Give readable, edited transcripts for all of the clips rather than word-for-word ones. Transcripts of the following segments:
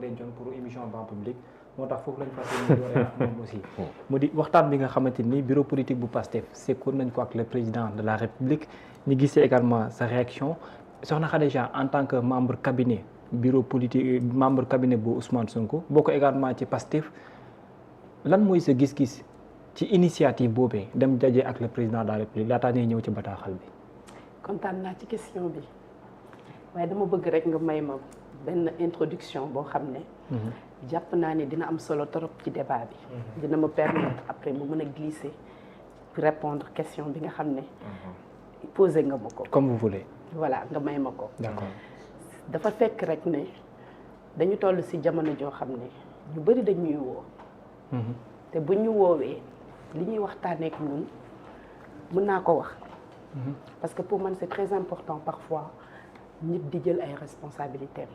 dencoon pour émission Ban Public moo tax foofu lañ fas yéene dooree ak moom aussi. mu di waxtaan bi nga xamante ni bureau politique bu PASTEF sekkoon nañ ko ak le président de la République ñu gisee également sa réaction soxna Khadija en tant que membre cabinet bureau politique membre cabinet bu Ousmane Sonko bokk également ci PASTEF lan mooy sa gis-gis ci initiative boobee dem daje ak le président de la République laataa ñuy ñëw ci bataaxal bi. kontaan naa ci question bi waaye dama bëgg rek nga may ma benn introduction boo xam ne. jàpp naa ne dina am solo trop ci débat bi. dina ma permettre après mu mën a glisser répondre question bi nga xam ne. posé nga ma ko. comme vous voulez. voilà nga may ma ko. d'accord dafa fekk rek ne dañu toll ci jamono joo xam ne ñu bari dañuy woo. te bu ñu woowee li ñuy waxtaanee ak ñun mën naa ko wax. parce que pour man c'est très important parfois nit di jël ay responsabilités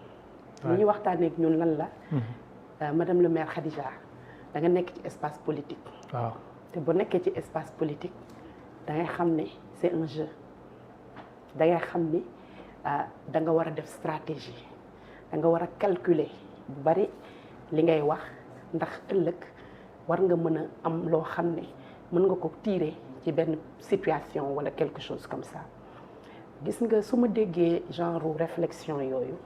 li ñuy waxtaanee ak ñun lan la. madame le maire Khadija da nga nekk ci espace politique. waaw te bu nekkee ci espace politique da ngay xam ne c'est un jeu da ngay xam ni da nga war a def stratégie da nga war a calculer bu bari li ngay wax ndax ëllëg war nga mën a am loo xam ne mën nga ko tirer ci benn situation wala quelque chose comme ça gis nga su ma déggee genre réflexion yooyu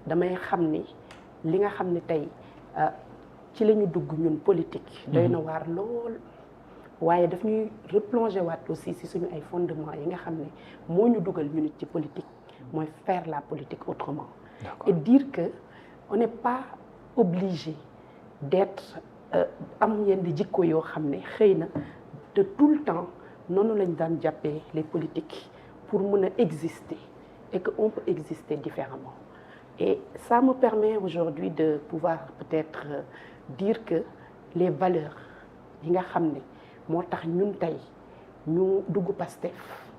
damay xam ni li nga xam ne tey ci la ñu dugg ñun politique. doy na waar lool waaye daf ñuy replonger waat aussi ci suñu ay fondements yi nga xam ne moo ñu dugal ñu nit ci politique mooy faire la politique autrement. et dire que on n'est pas obligé d'être am yenn jikko yoo xam ne xëy na de tout le temps noonu lañ daan jàppee les politiques pour mën a exister et que on peut exister différemment et ça me permet aujourd'hui de pouvoir peut-être dire que les valeurs yi nga xam ne moo tax ñun tey ñu dugg PASTEF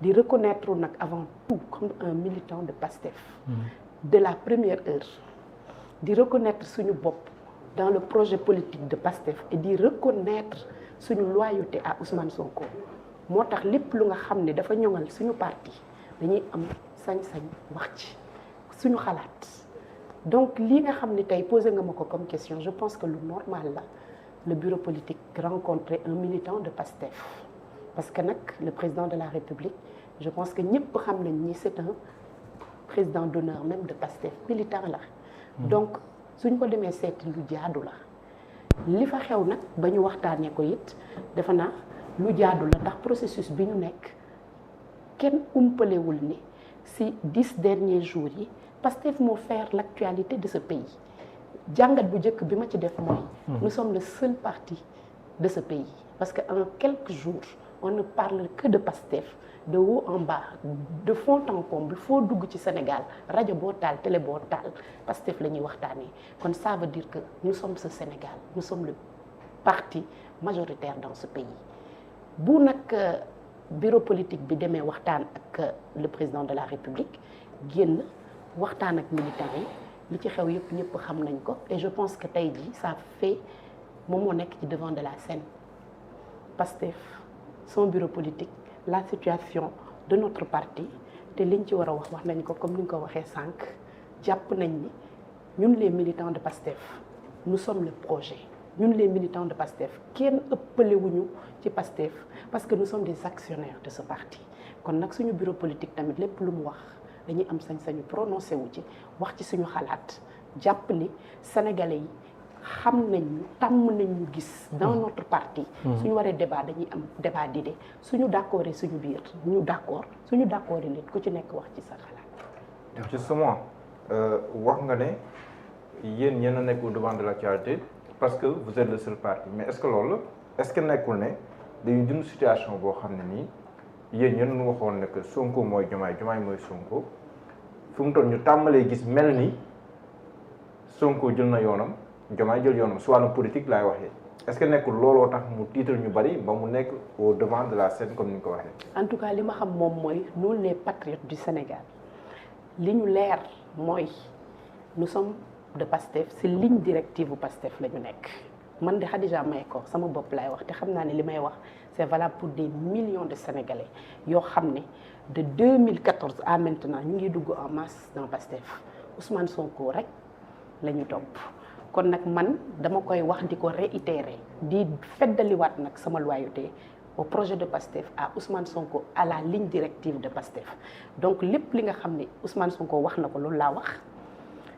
di reconnaître nag avant tout comme un militant de PASTEF de la première heure di reconnaître suñu bopp dans le projet politique de PASTEF et di reconnaître suñu loyauté à Ousmane Sonko moo tax lépp lu nga xam ne dafa ñoŋal suñu parti dañuy am sañ-sañ wax ci suñu xalaat donc lii nga xam ne tey posé nga ma ko comme question je pense que lu normal la le bureau politique rencontrer un militant de PASTEF parce que nag le président de la République je pense que ñëpp xam nañ ni c'est un président d'honneur même de PASTEF militant la donc suñ ko demee seeti lu jaadu la li fa xew nag ba ñu waxtaanee ko it defe naa lu jaadu la ndax processus bi ñu nekk kenn umpalewul ni ci 10 derniers jours yi PASTEF moo faire l'actualité de ce pays jàngat bu njëkk bi ma ci def mooy nous sommes le seul parti de ce pays parce que en quelques jours on ne parle que de PASTEF de haut en bas de fond en comble foo dugg ci Sénégal rajo boo taal télé boo taal PASTEF la ñuy waxtaanee kon ça veut dire que nous sommes ce Sénégal nous sommes le parti majoritaire dans ce pays bu nag bureau politique bi demee waxtaan ak le président de la République génn waxtaan ak militants yi li ci xew yëpp ñëpp xam nañ ko et je pense que tey jii ça fait moom moo nekk ci devant de la scène PASTEF son bureau politique la situation de notre parti te liñ ci war a wax nañ ko comme ni nga ko waxee sànq jàpp nañ ni ñun les militants de PASTEF nous sommes le projet ñun les militants de PASTEF kenn ëppalewuñu ci PASTEF parce que nous sommes des actionnaires de ce parti kon nag suñu bureau politique tamit lépp lu mu wax dañuy am sañ-sañu prononcé wu ci wax ci suñu xalaat jàpp ni sénégalais yi xam nañu tàmm nañu gis dans notre parti suñu waree débat dañuy am débat d'idées suñu d'accord yi suñu biir ñu d'accord suñu d'accord yi nit ku ci nekk wax ci sa xalaat. Justement wax nga ne yéen ñenn a nekk au devant de l'actualité parce que vous êtes le seul parti mais est-ce que loolu est-ce que nekkul ne dañu dund situation boo xam ne nii yéen ñenn ñu waxoon ne que Sonko mooy Diomaye Diomaye mooy Sonko fu mu toll ñu tàmbalee gis mel ni Sonko jël na yoonam Diomaye jël yoonam soit wàllum politique laay waxee est-ce que nekkul looloo tax mu tiital ñu bari ba mu nekk au devant de la scène comme ni nga ko waxee. en tout cas li ma xam moom mooy nous les patriotes du Sénégal li ñu leer mooy nous sommes de PASTEF ci ligne directive bu PASTEF la ñu nekk man de Khadija Mahécor sama bopp laay wax te xam naa ne li may wax c'est valable pour des millions de Sénégalais yoo xam ne de 2014 à maintenant ñu ngi dugg en masse dans PASTEF Ousmane Sonko rek la ñu topp kon nag man dama koy wax di ko réitérer di feddaliwaat nag sama loyauté au projet de PASTEF à Ousmane Sonko à la ligne directive de PASTEF donc lépp li nga xam ne Ousmane Sonko wax na ko loolu laa wax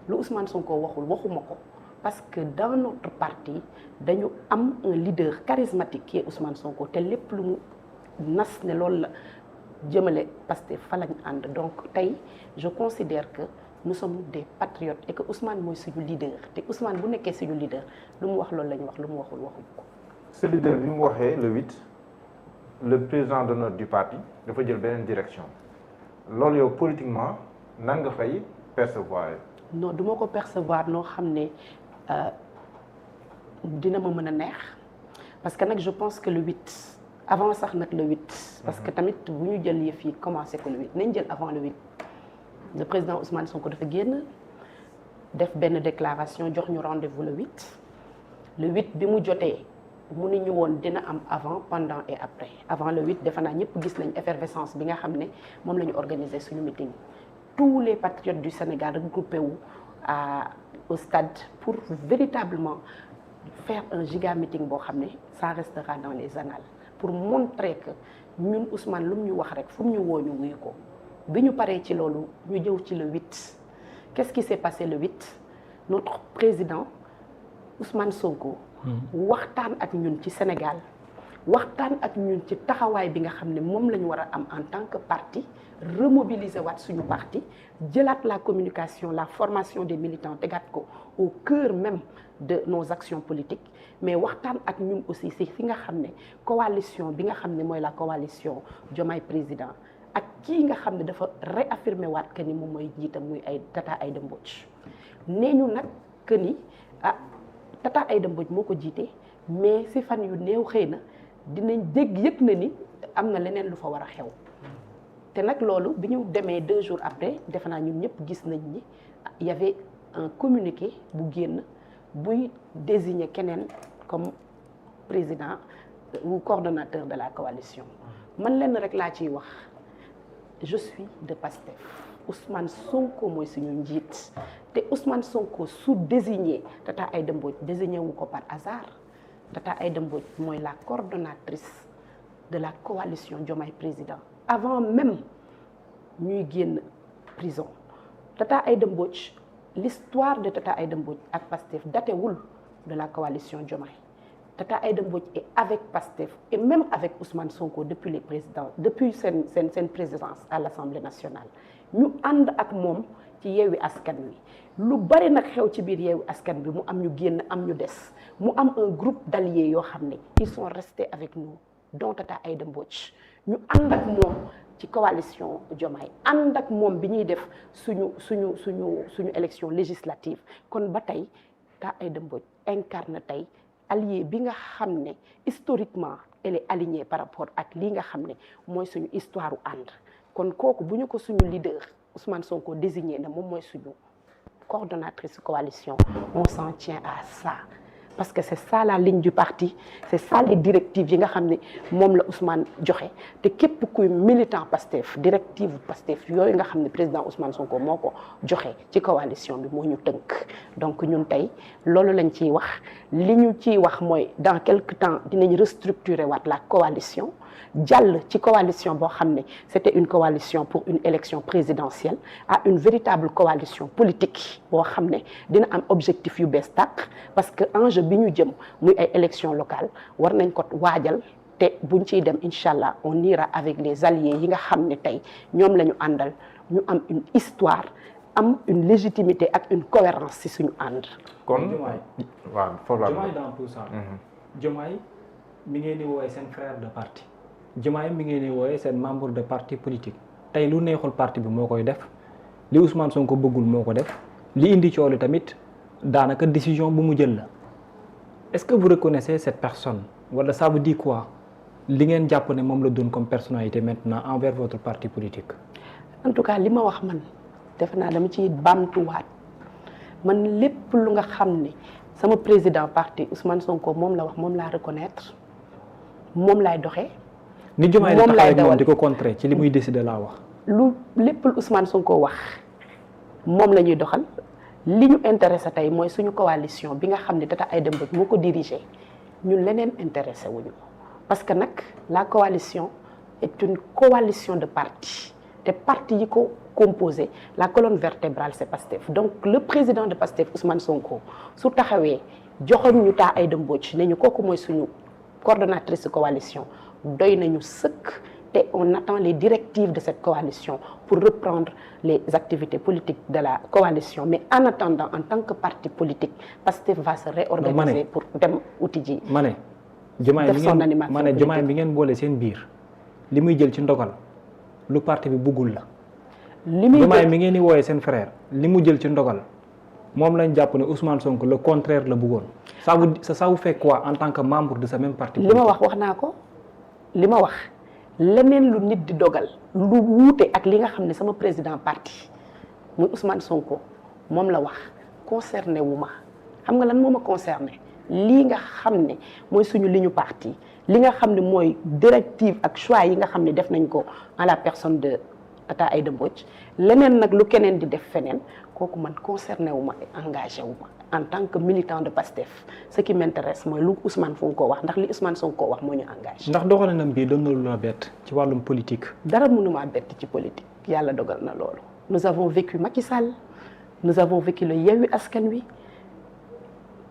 lu Ousmane Sonko waxuma ko parce que dans notre parti dañu am un leader charismatique qui est Ousmane Sonko te lépp lu mu nas ne loolu la jëmale PASTEF fa lañ ànd donc tey je considère que nous sommes des patriotes et que Ousmane mooy suñu leader te Ousmane bu nekkee suñu leader lu mu wax loolu la ñu wax lu mu waxul waxuñu ko. ce leader bi mu waxee le 8 le président d'honneur du parti dafa jël beneen direction loolu yow politiquement nan nga fay percevoir. non du ma ko percevoir noo xam ne dina ma mën a neex parce que nag je pense que le 8 avant sax nag le 8. parce que tamit bu ñu jël yëf yi commencé ko le 8 nañ jël avant le 8. le président Ousmane Sonko dafa génn def benn déclaration jox ñu rendez-vous le 8 le 8 bi mu jotee mu ni ñu woon dina am avant pendant et après avant le 8 defe naa ñëpp gis nañ effervescence bi nga xam ne moom la ñu organiser suñu meeting tous les patriotes du Sénégal regroupés wu au stade pour véritablement faire un giga meeting boo xam ne ça restera dans les annales pour montrer que ñun Ousmane lu mu ñu wax rek fu mu ñu woo ñu wuyu ko bi ñu paree ci loolu ñu jëw ci le 8 qu'est-ce qui s'est passé le 8 notre président Ousmane Sonko waxtaan ak ñun ci Sénégal waxtaan ak ñun ci taxawaay bi nga xam ne moom la ñu war a am en tant que parti remobiliser waat suñu parti jëlaat la communication la formation des militants tegaat ko au cœur même de nos actions politiques mais waxtaan ak ñun aussi si fi nga xam ne coalition bi nga xam ne mooy la coalition Diomaye Président ak kii nga xam ne dafa réaffirmer waat que ni moom mooy jiitam muy ay Tata Aïda Mbodj nee ñu nag que ni Tata Aïda Mbodj moo ko jiite mais si fan yu néew xëy na dinañ dégg yëg na ni am na leneen lu fa war a xew te nag loolu bi ñu demee 2 jours après defe naa ñun ñëpp gis nañ ni y avait un communiqué bu génn buy désigner keneen comme président ou coordonnateur de la coalition man lenn rek laa ciy wax je suis de PASTEF Ousmane Sonko mooy suñu njiit te Ousmane Sonko su désigné Tata Aïda Mbodj désigné wu ko par hasard Tata Aïda Mbodj mooy la coordonnatrice de la coalition Diomaye Président avant même ñuy génn prison Tata Aïda Mbodj l'histoire de Tata Aïda Mbodj ak PASTEF datewul de la coalition Diomaye Tata Aïda Mbodj est avec PASTEF et même avec Ousmane Sonko depuis seen présidence à l'Assemblée nationale ñu ànd ak moom ci Yewwi Askan Wi lu bari nag xew ci biir Yewwi Askan Wi mu am ñu génn am ñu des mu am un groupe d'alliés yoo xam ne ils sont restés avec nous dont Tata Aïda Mbodj ñu ànd ak moom ci coalition Diomaye ànd ak moom bi ñuy def suñu élection législative kon ba tey Tata Aïda Mbodj incarne tey allié bi nga xam ne historiquement elle est alignée par rapport ak lii nga xam ne mooy suñu histoire u ànd kon kooku bu ñu ko suñu leader Ousmane Sonko désigné na moom mooy suñu coordonnatrice coalition on s'en tient à ça parce que c'est ça la ligne du parti c'est ça les directives yi nga xam ne moom la Ousmane joxe te képp kuy militant PASTEF directive PASTEF yooyu nga xam ne président Ousmane Sonko moo ko joxe ci coalition bi moo ñu tënk donc ñun tey loolu lañ ciy wax li ñu ciy wax mooy dans quelque temps dinañ restructurer waat la coalition jàll ci coalition boo xam ne c'était une coalition pour une élection présidentielle à une véritable coalition politique boo xam ne dina am objectif yu bees tàq parce que enjeu bi ñu jëm muy ay élections locales war nañ ko waajal te buñ ciy dem incha allah on ira avec les alliés yi nga xam ne tey ñoom la ñu àndal ñu am une histoire am une légitimité ak une cohérence ci suñu ànd. kon waaw foofu la Diomaye dans tout ça. Diomaye mi ngeen di woowee seen frère de parti. Diomaye mi ngeen di woowee seen membre de parti politique tey lu neexul parti bi moo koy def li Ousmane Sonko bëggul moo ko def li indi coow li tamit daanaka décision bu mu jël la est-ce que vous reconnaissez cette personne wala ça veut dire quoi li ngeen jàpp ne moom la doon comme personnalité maintenant envers votre parti politique. en tout cas li ma wax man defe naa dama ci baamtuwaat man lépp lu nga xam ne sama président parti Ousmane Sonko moom la wax moom laa reconnaître moom laay doxee. ni Diomaye la taxawee ak moom di ko contrer ci li muy décider laa wax. lu lépp lu Ousmane Sonko wax moom la ñuy doxal li ñu intéressé tey mooy suñu coalition bi nga xam ne Tata Aïda Mbodj moo ko dirigé ñun leneen intéressé wuñu parce que nag la coalition est une coalition de partis te partis yi ko composé la colonne vertébrale c'est Pastef donc le président de Pastef Ousmane Sonko su taxawee joxoon ñu Tata Aïda Mbodj ne ñu kooku mooy suñu coordonnatrice de coalition doy nañu sëkk te on attend les directives de cette coalition pour reprendre les activités politiques de la coalition mais en attendant en tant que parti politique Pastef va se réorganiser pour dem uti ji def son animation ma ne Diomaye bi ngeen boole seen biir li muy jël ci ndogal lu parti bi bëggul la Diomaye mi ngeen di wooyee seen frère li mu jël ci ndogal moom lañ jàpp ne Ousmane Sonko le contraire la bëggoon ça vous fait quoi en tant que membre de ce même parti li ma wax naa ko li ma wax leneen lu nit di dogal lu wuute ak li nga xam ne sama président parti muy Ousmane Sonko moom la wax concerné wu ma xam nga lan moo ma concerné lii nga xam ne mooy suñu liñu parti li nga xam ne mooy directive ak choix yi nga xam ne def nañ ko en la personne de Tata Aïda Mbodj leneen nag lu keneen di def feneen kooku man concerné wu ma engagé wu ma en tant que militant de Pastef ce qui m'intéresse mooy lu Ousmane Sonko wax ndax li Ousmane Sonko wax moo ñu engagé. ndax doxalinam bii doon na lu la bett ci wàllum politique. dara mënuma bett ci politique yàlla dogal na loolu. nous avons vécu Macky Sall nous avons vécu le Yewwi Askan Wi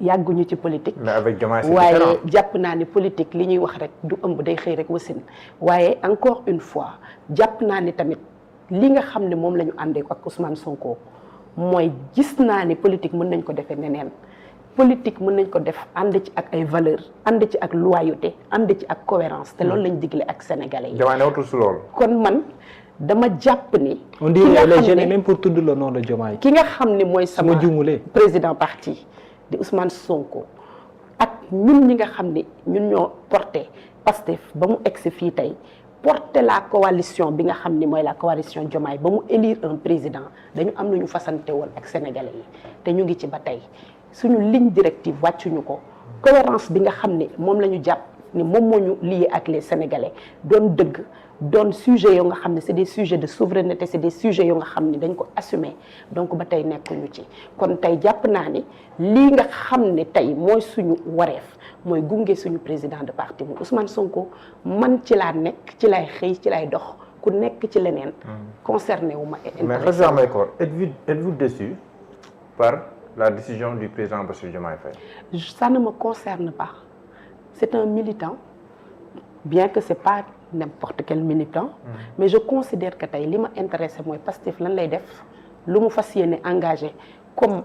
yàgguñu ci politique. mais avec Diomaye waaye jàpp naa ni politique li ñuy wax rek du ëmb day xëy rek wasin waaye encore une fois jàpp naa ni tamit li nga xam ne moom la ñu àndee ak Ousmane Sonko. mooy gis naa ni politique mën nañ ko defee neneen politique mën nañ ko def ànd ci ak ay valeurs ànd ci ak loyauté ànd ci ak cohérence te loolu lañ digle ak sénégalais yi. Diomaye newatul si loolu. kon man dama jàpp ni. on dit les jeunes même pour tudd le nom de Diomaye. ki nga xam ni mooy sama juumulee président parti di Ousmane Sonko ak ñun ñi nga xam ni ñun ñoo porté Pastef ba mu egsi fii tey. porter la coalition bi nga xam ni mooy la coalition Diomaye ba mu élire un président dañu am lu ñu fasante woon ak sénégalais yi te ñu ngi ci ba tey suñu ligne directive wàccuñu ko cohérence bi nga xam ni moom la ñu jàpp ni moom moo ñu lié ak les sénégalais doon dëgg doon sujet yoo nga xam ne c'est des sujets de souveraineté c'est des sujets yoo nga xam ni dañ ko assumer donc ba tey nekkuñu ci kon tey jàpp naa ni lii nga xam ne tey mooy suñu wareef mooy gunge suñu président de parti mu Ousmane Sonko man ci laa nekk ci lay xëy ci lay dox ku nekk ci leneen. concerné wu ma. mais président Mahécor êtes-vous déçu par la décision du président Bassirou Diomaye Faye? Ça ne me concerne pas c'est un militant bien que c'est pas n'importe quel militant. mais je considère que tey li ma intéressé mooy Pastef lan lay def lu mu fas yéene engagé comme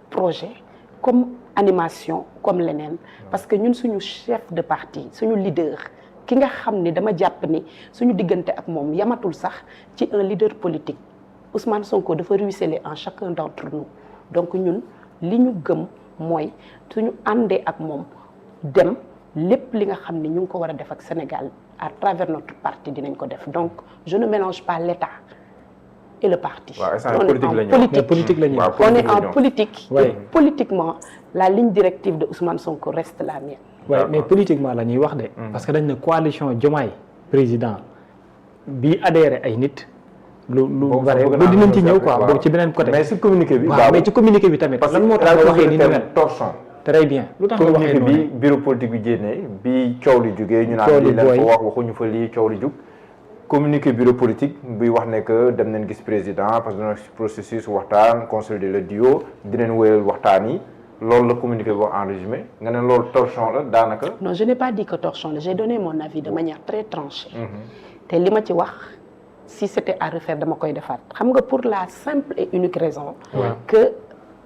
projet comme animation comme leneen parce que ñun suñu chef de parti suñu leader ki nga xam ni dama jàpp ni suñu diggante ak moom yamatul sax ci un leader politique Ousmane Sonko dafa ruisseler en chacun d'entre nous donc ñun li ñu gëm mooy suñu àndee ak moom dem lépp li nga xam ni ñu ngi ko war a def ak Sénégal à travers notre parti dinañ ko def donc je ne mélange pas l'État et le parti. politique la ñuy wax. On est en politique. Et politiquement la ligne directive de Ousmane Sonko reste la mienne. oui mais politiquement la ñuy wax de. parce que dañ ne coalition Diomaye président bi adhéré ay nit. lu bare ba dinañ ci ñëw quoi boobu ci beneen côté. mais ci communiqué bi. waaw mais ci communiqué bi tamit. lan moo tax nga waxee ni mel torchon. très bien lu tax nga waxee communiqué noonu bi bureau politique bi génnee bi coow li jógee ñu naan lii leen fa wax waxuñu fa lii coow li jug. communiqué bureau politique buy wax ne que dem nañ gis président parce que dina processus waxtaan consolider le duo dinañ wéyal waxtaan yi loolu la communiqué bi wax en résumé nga ne loolu torchon la daanaka. non je n'ai pas dit que torchon la j'ai donné mon avis de manière très tranchée. te li ma ci wax si c'était à refaire dama koy defaat xam nga pour la simple et unique raison. que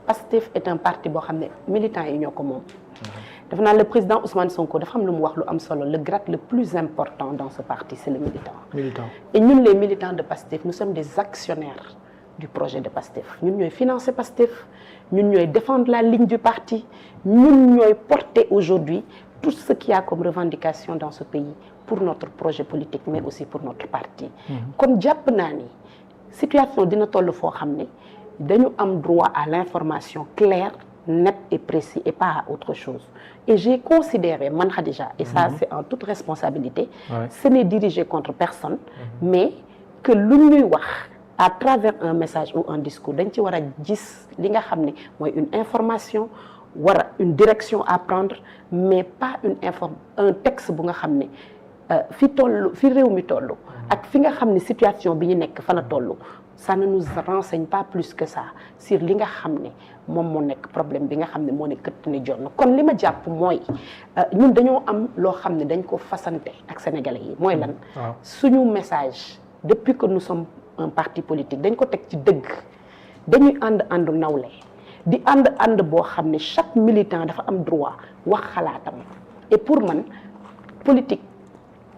Pastef est un parti boo xam ne militants yi ñoo ko moom. dafa naa le président Ousmane Sonko dafa am lu mu wax lu am solo le grade le plus important dans ce parti c'est le militant. et ñun les militants de Pastef nous sommes des actionnaires du projet de Pastef ñun ñooy financer Pastef ñun ñooy défendre la ligne du parti ñun ñooy porter aujourd'hui tout ce qu'il y a comme revendication dans ce pays pour notre projet politique mais aussi pour notre parti. kon jàpp naa ni situation dina toll foo xam ne dañu am droit à l'information claire net et précis et pas à autre chose et j'ai considéré man Khadija et ça c'est en toute responsabilité ce n'est dirigé contre personne mais que lu ñuy wax à travers un message ou un discours dañ ci war a gis li nga xam ne mooy une information war une direction à prendre mais pas un texte bu nga xam ne fi réew mi toll ak fi nga xam ne situation bi ñu nekk fa la toll ça ne nous renseigne pas plus que ça sur li nga xam ne moom moo nekk problème bi nga xam ne moo nekk këtt ni jonn kon li ma jàpp mooy ñun dañoo am loo xam ne dañ ko fasante ak sénégalais yi mooy lan suñu message depuis que nous sommes un parti politique dañ ko teg ci dëgg dañuy àndu nawle di ànd boo xam ne chaque militant dafa am droit wax xalaatam et pour man politique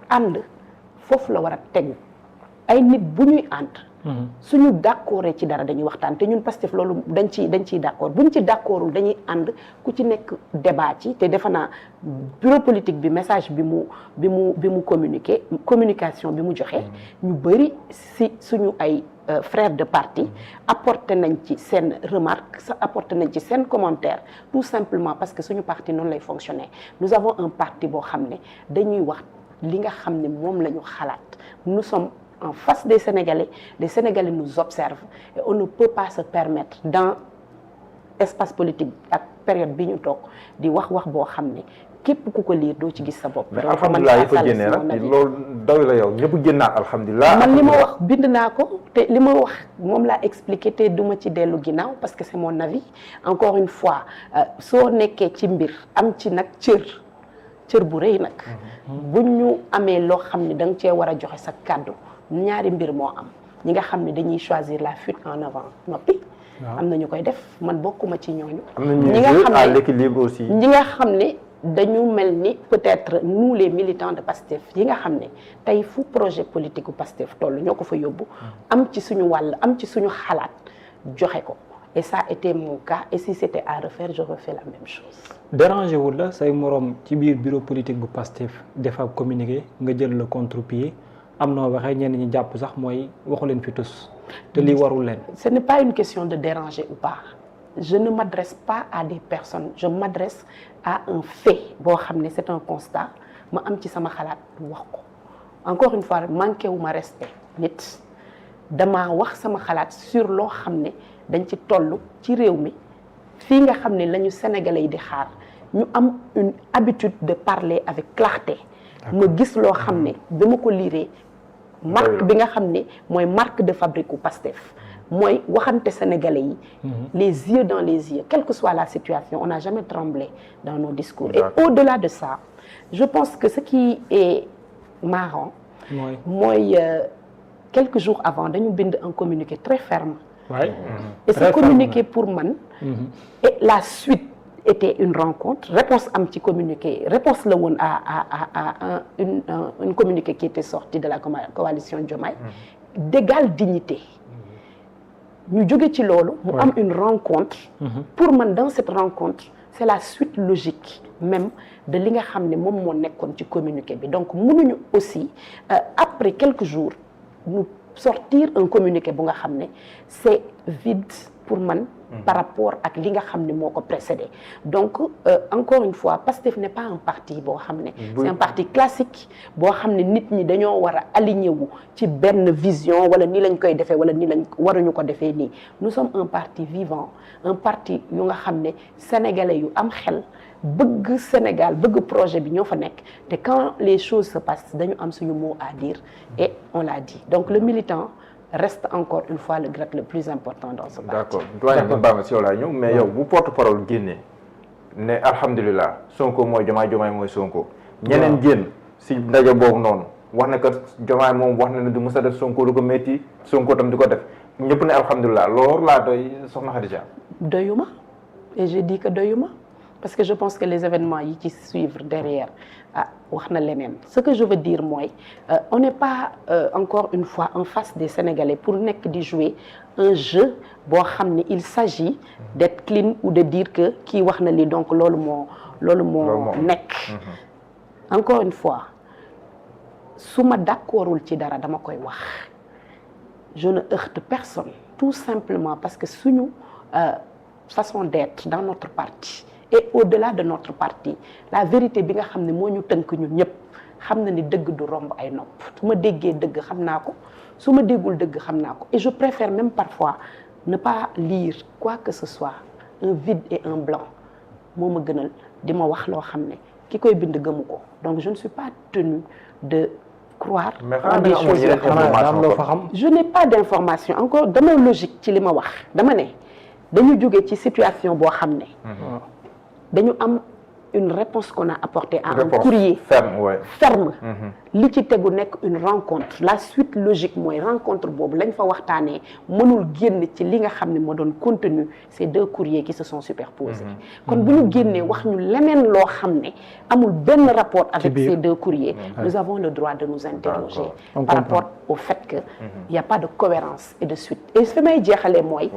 ànd foofu la war a tegu ay nit bu ñuy ànd suñu d'accord ci dara dañuy waxtaan te ñun Pastef loolu dañ ciy d'accord buñ ci d'accordul dañuy ànd ku ci nekk débat ci te defe naa bureau politique bi message bi mu communication bi mu joxe ñu bëri si suñu ay frères de parti apporté nañ ci seen remarque apporté nañ ci seen commentaire tout simplement parce que suñu parti noonu lay fonctionner nous avons un parti boo xam ne dañuy wax li nga xam ne moom la ñu xalaat nous sommes en face des Sénégalais nous observent et on ne peut pas se permettre dans espace politique ak période bi ñu toog di wax boo xam ne képp ku ko lire doo ci gis sa bopp. mais alhamdulilah yi fa génnee nag loolu doy la yow ñëpp génnaat alhamdulilah. man li ma wax bind naa ko te li ma wax moom laa expliqué te duma ci dellu ginnaaw parce que c'est mon avis encore une fois soo nekkee ci mbir am ci nag cër bu rëy nag. bu ñu amee loo xam ne da nga cee war a joxe sa kàddu. ñaari mbir moo am ñi nga xam ne dañuy choisir la fuite en avant noppi. am na ñu koy def man bokkuma ci ñooñu. am na ñuy jouer à l'équilibre aussi. ñi nga xam ne dañu mel ni peut-être nous les militants de Pastef yi nga xam ne tey fu projet politique u Pastef toll ñoo ko fa yóbbu. am ci suñu wàll am ci suñu xalaat joxe ko et ça a été mon cas et si c'était à refaire je refais la même chose. dérangé wul la say morom ci biir bureau politique bu Pastef defa communiqué nga jël le contre-pied. am noo waxee ñenn ñi jàpp sax mooy waxu leen fi tus te lii warul leen. Ce n'est pas une question de déranger ou pas je ne m'adresse pas à des personnes je m'adresse à un fait boo xam ne c'est un constat ma am ci sama xalaat wax ko encore une fois manqué wu ma respect nit dama wax sama xalaat sur loo xam ne dañ ci toll ci réew mi fii nga xam ne lañu sénégalais yi di xaar ñu am une habitude de parler avec clarté. ma gis loo xam ne ba ma ko liiree marque bi nga xam ne mooy marque de fabrique u Pastef mooy waxante sénégalais yi les yeux dans les yeux quelle que soit la situation on n'a jamais tremblé dans nos discours et au-delà de ça je pense que ce qui est marrant mooy quelques jours avant dañu bind un communiqué très ferme et ce communiqué pour man et la suite était une rencontre réponse am ci communiqué réponse la woon à une communiqué qui était sorti de la coalition Diomaye d'égale dignité ñu jóge ci loolu mu am une rencontre pour man dans cette rencontre c'est la suite logique même de li nga xam ne moom moo nekkoon ci communiqué bi donc mënuñu aussi après quelques jours nous sortir un communiqué bu nga xam ne c'est vide pour man par rapport ak li nga xam ne moo ko précédé donc encore une fois Pastef n'est pas un parti boo xam ne c'est un parti classique boo xam ne nit ñi dañoo war a aligné wu ci benn vision wala nii lañ koy defee wala nii lañ waruñu ko defee nii nous sommes un parti vivant un parti yu nga xam ne sénégalais yu am xel bëgg Sénégal bëgg projet bi ñoo fa nekk te quand les choses se passent dañu am suñu mot à dire et on l'a dit donc le militant reste encore une fois le grade le plus important dans ce parti. D'accord doyen nga baal ma si yow laa ñëw mais yow bu porte-parole génnee ne alhamdulilah Sonko mooy Diomaye mooy Sonko. ñeneen génn si ndaje boobu noonu wax na que Diomaye moom wax na ne du mës a def Sonko lu ko métti Sonko tam di ko def ñëpp ne alhamdulilah loolu laa doy soxna Khadija. doyuma et j'ai dit que doyuma parce que je pense que les événements yi ci suivre derrière wax na leneen ce que je veux dire mooy on n'est pas encore une fois en face des Sénégalais pour nekk di jouer un jeu boo xam ne il s'agit d'être clean ou de dire que kii wax na lii donc loolu moo nekk encore une fois su ma d'accordul ci dara dama koy wax je ne heurte personne tout simplement parce que suñu façon d'être dans notre parti et au-delà de notre parti la vérité bi nga xam ne moo ñu tënk ñun ñëpp xam na ni dëgg du romb ay nopp su ma déggee dëgg xam naa ko su ma déggul dëgg xam naa ko et je préfère même parfois ne pas lire quoi que ce soit un vide et un blanc moo ma gënal di ma wax loo xam ne ki koy bind gëmu ko donc je ne suis pas tenue de croire en des choses yoo xam ne je n'ai pas d'information encore dama logique ci li ma wax dama ne dañu jóge ci situation boo xam ne dañu am une réponse qu'on a apportée à un courrier ferme li ci tegu nekk une rencontre la suite logique mooy rencontre boobu lañ fa waxtaanee mënul génn ci li nga xam ne moo doon contenu ces deux courriers qui se sont superposés kon bu ñu génnee wax ñu leneen loo xam ne amul benn rapport avec ces deux courriers nous avons le droit de nous interroger par rapport au fait que il y a pas de cohérence et de suite et fi may jeexalee mooy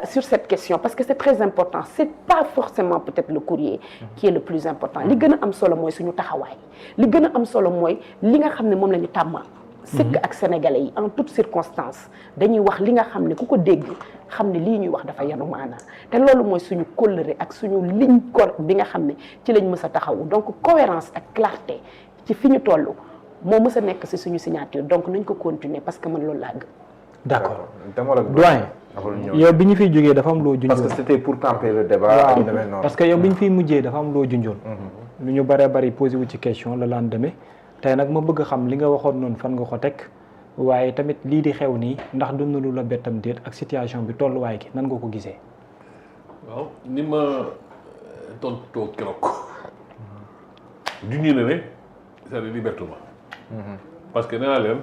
sur cette question parce que c'est très important c'est pas forcément peut-être le courrier qui est le plus important li gën a am solo mooy suñu taxawaay li gën a am solo mooy li nga xam ne moom la ñu tàmmal sëkk ak sénégalais yi en toutes circonstances dañuy wax li nga xam ne ku ko dégg xam ne lii ñuy wax dafa yanu maanaa te loolu mooy suñu kóllëre ak suñu ligne kor bi nga xam ne ci lañ mës a taxawu donc cohérence ak clarté ci fi ñu toll moo mës a nekk si suñu signature donc nañ ko continuer parce que man loolu laa gëm. d'accord doyen yow bi ñu fiy jógee dafa am loo junjoon parce que c'était pour camper le débat. parce que yow bi ñu fiy mujjee dafa am loo junjoon. lu ñu bëree bëri posé wu ci question le lendemain tey nag ma bëgg a xam li nga waxoon noonu fan nga ko teg waaye tamit lii di xew nii ndax dund lu la bettam déet ak situation bi tolluwaay gi nan nga ko gisee. waaw ni ma tontoo keroog junj na ne c'est-à-dire liberté ma parce que nee naa leen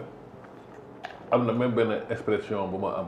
am na même benn expression bu ma am